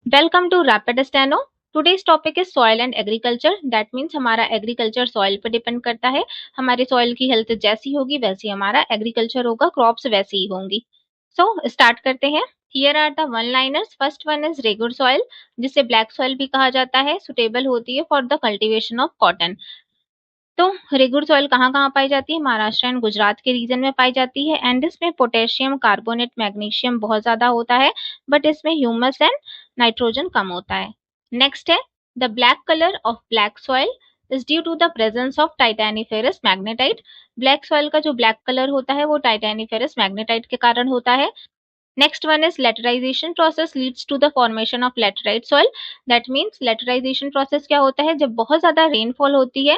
Welcome to rapid steno. Today's topic is soil and agriculture. That means हमारा agriculture soil पर depend करता है। हमारे सॉइल की हेल्थ जैसी होगी वैसी हमारा एग्रीकल्चर होगा, क्रॉप्स वैसी ही होंगी। सो स्टार्ट करते हैं। Here are the one liners. First one is regur soil, जिसे ब्लैक सॉइल भी कहा जाता है, सुटेबल होती है for the cultivation of cotton. तो रेगुर सॉइल कहाँ कहाँ पाई जाती है? महाराष्ट्र एंड गुजरात के रीजन में पाई जाती है एंड इसमें पोटेशियम, कार्बोनेट, मैग्नीशियम बहुत ज्यादा होता है, बट इसमें ह्यूमस एंड नाइट्रोजन कम होता है। नेक्स्ट है the black colour of black soil is due to the presence of titaniferous magnetite. Black soil का जो ब्लैक कलर होता है वो टाइटेनिफेरस मैग्नेटाइट के कारण होता है। Next one is laterization process leads to the formation of laterite soil. That means laterization process क्या होता है? जब बहुत ज्यादा रेनफॉल होती है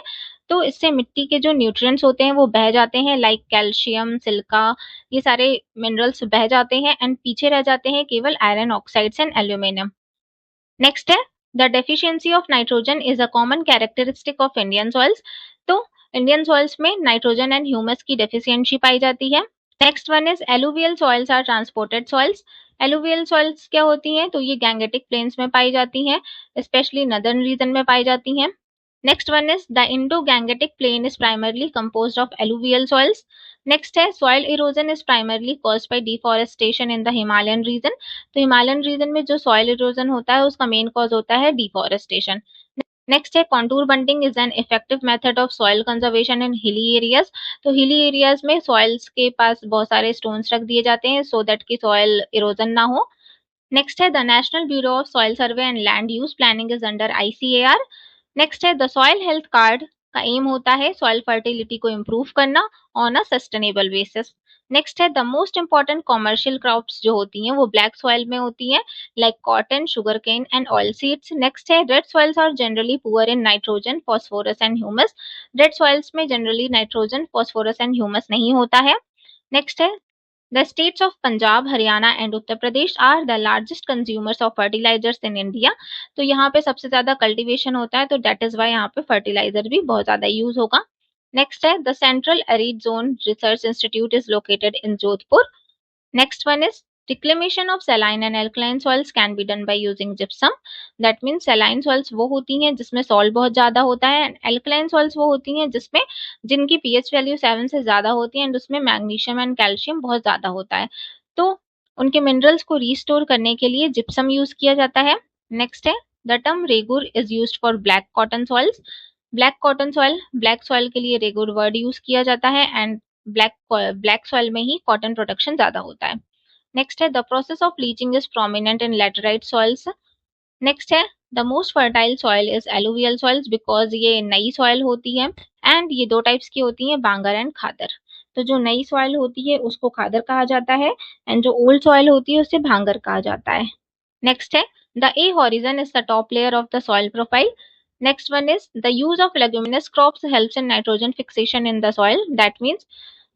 तो इससे मिट्टी के जो न्यूट्रिएंट्स होते हैं वो बह जाते हैं, लाइक कैल्शियम, सिलिका, ये सारे मिनरल्स बह जाते हैं एंड पीछे रह जाते हैं केवल iron oxides and aluminium. Next है the deficiency of nitrogen is a common characteristic of Indian soils. तो इंडियन सॉइल्स में नाइट्रोजन एंड ह्यूमस की डेफिशिएंसी पाई जाती है। Next one is alluvial soils or transported soils. Alluvial soils क्या होती हैं? तो ये गैंगेटिक प्लेन्स में पाई जाती हैं, स्पेशली नदर्न रीजन में पाई जाती हैं। Next one is the Indo Gangetic plain is primarily composed of alluvial soils. Next है soil erosion is primarily caused by deforestation in the Himalayan region. तो हिमालयन रीजन में जो सॉइल इरोजन होता है उसका मेन कॉज होता है deforestation. Next है contour bunting is an effective method of soil conservation in hilly areas. तो हिली एरियाज में सॉइल्स के पास बहुत सारे स्टोन्स रख दिए जाते हैं सो दैट की सॉइल इरोजन ना हो। नेक्स्ट है the national bureau of soil survey and land use planning is under ICAR। Next है द सॉइल हेल्थ कार्ड का एम होता है सॉइल फर्टिलिटी को इम्प्रूव करना on a sustainable basis. Next है the most important commercial crops जो होती हैं वो ब्लैक सॉइल में होती हैं, like cotton, sugar cane and oil seeds. Next है red soils are generally poor in nitrogen, phosphorus and humus. Red soils में generally nitrogen, phosphorus and humus नहीं होता है। नेक्स्ट है The states of Punjab, Haryana and Uttar Pradesh are the largest consumers of fertilizers in India. तो यहाँ पे सबसे ज्यादा कल्टीवेशन होता है तो that is why यहाँ पे फर्टिलाइजर भी बहुत ज्यादा यूज होगा। नेक्स्ट है the Central Arid Zone Research Institute is located in Jodhpur. Next one is reclamation of saline and alkaline soils can be done by using gypsum. That means saline soils वो होती हैं जिसमें salt बहुत ज्यादा होता है and alkaline soils वो होती हैं जिसमें जिनकी pH वैल्यू 7 से ज्यादा होती है एंड उसमें मैग्नीशियम एंड कैल्शियम बहुत ज्यादा होता है, तो उनके मिनरल्स को रिस्टोर करने के लिए जिप्सम यूज किया जाता है। नेक्स्ट है the term regur is used for black cotton soils. Black cotton soil, black soil के लिए रेगुर वर्ड यूज किया जाता है एंड ब्लैक सॉइल में ही कॉटन प्रोडक्शन ज्यादा होता है। नेक्स्ट है the process of leaching is prominent in laterite soils. Next है the most fertile soil is alluvial soils because ये नई सॉइल होती है एंड ये दो टाइप्स की होती हैं, बांगर एंड खादर। तो जो नई सॉइल होती है उसको खादर कहा जाता है एंड जो ओल्ड सॉइल होती है उसे भांगर कहा जाता है। नेक्स्ट है the A horizon is the top layer of the soil profile. Next one is the use of leguminous crops helps in nitrogen fixation in the soil. That means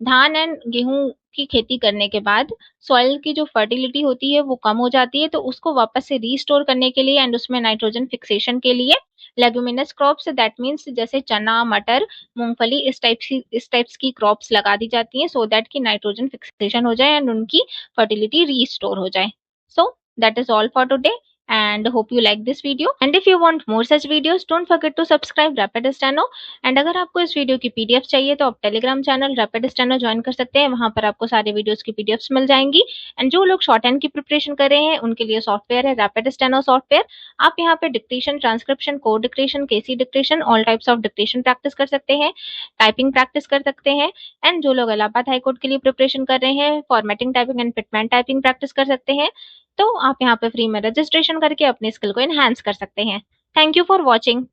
धान and गेहूं की खेती करने के बाद सॉइल की जो फर्टिलिटी होती है वो कम हो जाती है, तो उसको वापस से रीस्टोर करने के लिए एंड उसमें नाइट्रोजन फिक्सेशन के लिए लेग्यूमिनस क्रॉप्स, दैट मीन्स जैसे चना, मटर, मूंगफली, इस टाइप्स की क्रॉप्स लगा दी जाती हैं सो दैट की नाइट्रोजन फिक्सेशन हो जाए एंड उनकी फर्टिलिटी रीस्टोर हो जाए। सो that is all for today and hope you like this video, and if you want more such videos don't forget to subscribe Rapid Steno। and अगर आपको इस video की PDF चाहिए तो आप Telegram channel Rapid Steno join कर सकते हैं, वहां पर आपको सारे वीडियोस की PDFs मिल जाएंगी। एंड जो लोग शॉर्ट हैंड की प्रिपरेशन कर रहे हैं उनके लिए सॉफ्टवेयर है Rapid Steno सॉफ्टवेयर। आप यहाँ पे dictation, transcription, code dictation, KC dictation, all types of dictation practice कर सकते हैं, टाइपिंग प्रैक्टिस कर सकते हैं। एंड जो लोग इलाहाबाद हाईकोर्ट के लिए प्रिपरेशन कर रहे हैं, formatting, typing and Pitman typing practice कर सकते हैं, तो आप यहाँ पे फ्री में रजिस्ट्रेशन करके अपनी स्किल को एनहांस कर सकते हैं। Thank you for watching.